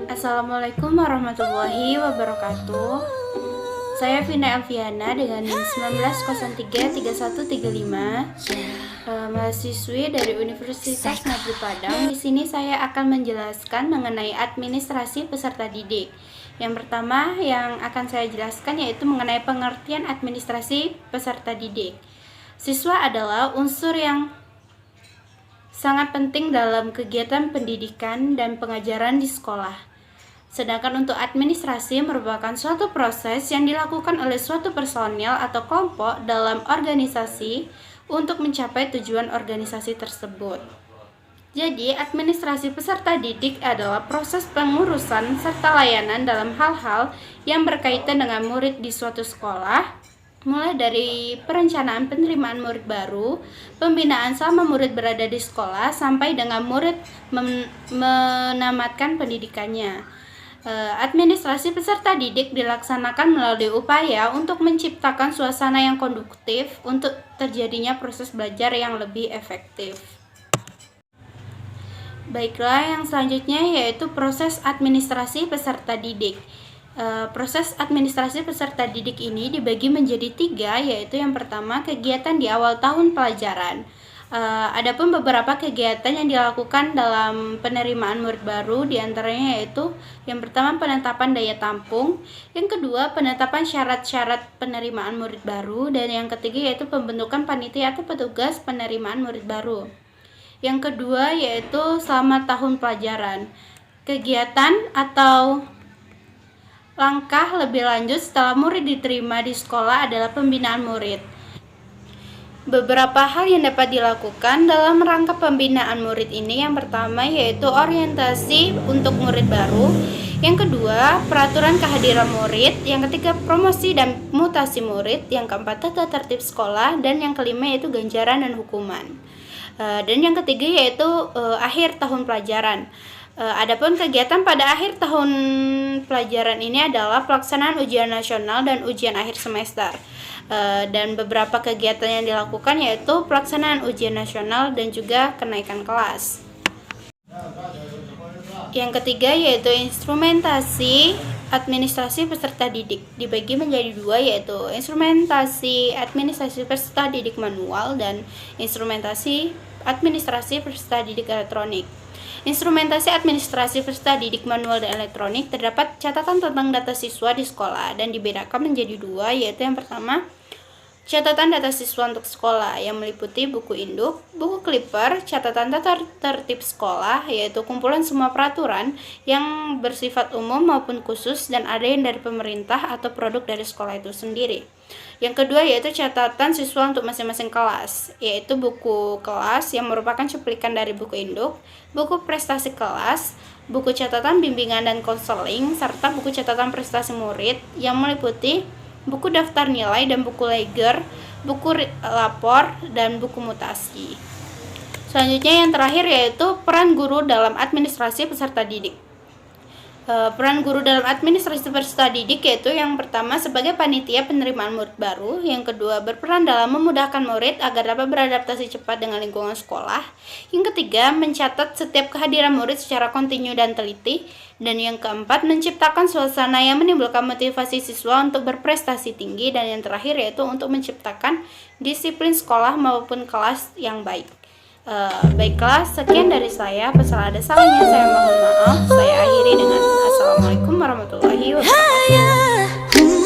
Assalamualaikum warahmatullahi wabarakatuh. Saya Vina Elviana dengan NIM 19033135, mahasiswi dari Universitas Negeri Padang. Di sini saya akan menjelaskan mengenai administrasi peserta didik. Yang pertama yang akan saya jelaskan yaitu mengenai pengertian administrasi peserta didik. Siswa adalah unsur yang sangat penting dalam kegiatan pendidikan dan pengajaran di sekolah. Sedangkan untuk administrasi merupakan suatu proses yang dilakukan oleh suatu personil atau kelompok dalam organisasi untuk mencapai tujuan organisasi tersebut. Jadi, administrasi peserta didik adalah proses pengurusan serta layanan dalam hal-hal yang berkaitan dengan murid di suatu sekolah, mulai dari perencanaan penerimaan murid baru, pembinaan selama murid berada di sekolah, sampai dengan murid menamatkan pendidikannya. Administrasi peserta didik dilaksanakan melalui upaya untuk menciptakan suasana yang konduktif untuk terjadinya proses belajar yang lebih efektif. Baiklah, yang selanjutnya yaitu proses administrasi peserta didik. Proses administrasi peserta didik ini dibagi menjadi 3, yaitu yang pertama kegiatan di awal tahun pelajaran. Adapun beberapa kegiatan yang dilakukan dalam penerimaan murid baru diantaranya yaitu yang pertama penetapan daya tampung, yang kedua penetapan syarat-syarat penerimaan murid baru, dan yang ketiga yaitu pembentukan panitia atau petugas penerimaan murid baru. Yang kedua yaitu selama tahun pelajaran. Kegiatan atau langkah lebih lanjut setelah murid diterima di sekolah adalah pembinaan murid. Beberapa hal yang dapat dilakukan dalam rangka pembinaan murid ini, yang pertama yaitu orientasi untuk murid baru, yang kedua peraturan kehadiran murid, yang ketiga promosi dan mutasi murid, yang keempat tata tertib sekolah, dan yang kelima yaitu ganjaran dan hukuman. Dan yang ketiga yaitu akhir tahun pelajaran. Adapun kegiatan pada akhir tahun pelajaran ini adalah pelaksanaan ujian nasional dan ujian akhir semester. Dan beberapa kegiatan yang dilakukan yaitu pelaksanaan ujian nasional dan juga kenaikan kelas. Yang ketiga yaitu instrumentasi administrasi peserta didik, dibagi menjadi 2, yaitu instrumentasi administrasi peserta didik manual dan instrumentasi administrasi peserta didik elektronik. Instrumentasi administrasi peserta didik manual dan elektronik terdapat catatan tentang data siswa di sekolah dan dibedakan menjadi 2, yaitu yang pertama catatan data siswa untuk sekolah yang meliputi buku induk, buku clipper, catatan tata tertib sekolah yaitu kumpulan semua peraturan yang bersifat umum maupun khusus dan ada yang dari pemerintah atau produk dari sekolah itu sendiri. Yang kedua yaitu catatan siswa untuk masing-masing kelas, yaitu buku kelas yang merupakan cuplikan dari buku induk, buku prestasi kelas, buku catatan bimbingan dan konseling, serta buku catatan prestasi murid yang meliputi buku daftar nilai dan buku leger, buku lapor, dan buku mutasi. Selanjutnya yang terakhir yaitu peran guru dalam administrasi peserta didik. Peran guru dalam administrasi peserta didik yaitu yang pertama sebagai panitia penerimaan murid baru, yang kedua berperan dalam memudahkan murid agar dapat beradaptasi cepat dengan lingkungan sekolah, yang ketiga mencatat setiap kehadiran murid secara kontinu dan teliti, dan yang keempat menciptakan suasana yang menimbulkan motivasi siswa untuk berprestasi tinggi, dan yang terakhir yaitu untuk menciptakan disiplin sekolah maupun kelas yang baik. Baiklah, sekian dari saya. Apabila ada salahnya saya mohon maaf. Saya akhiri dengan Assalamualaikum warahmatullahi wabarakatuh.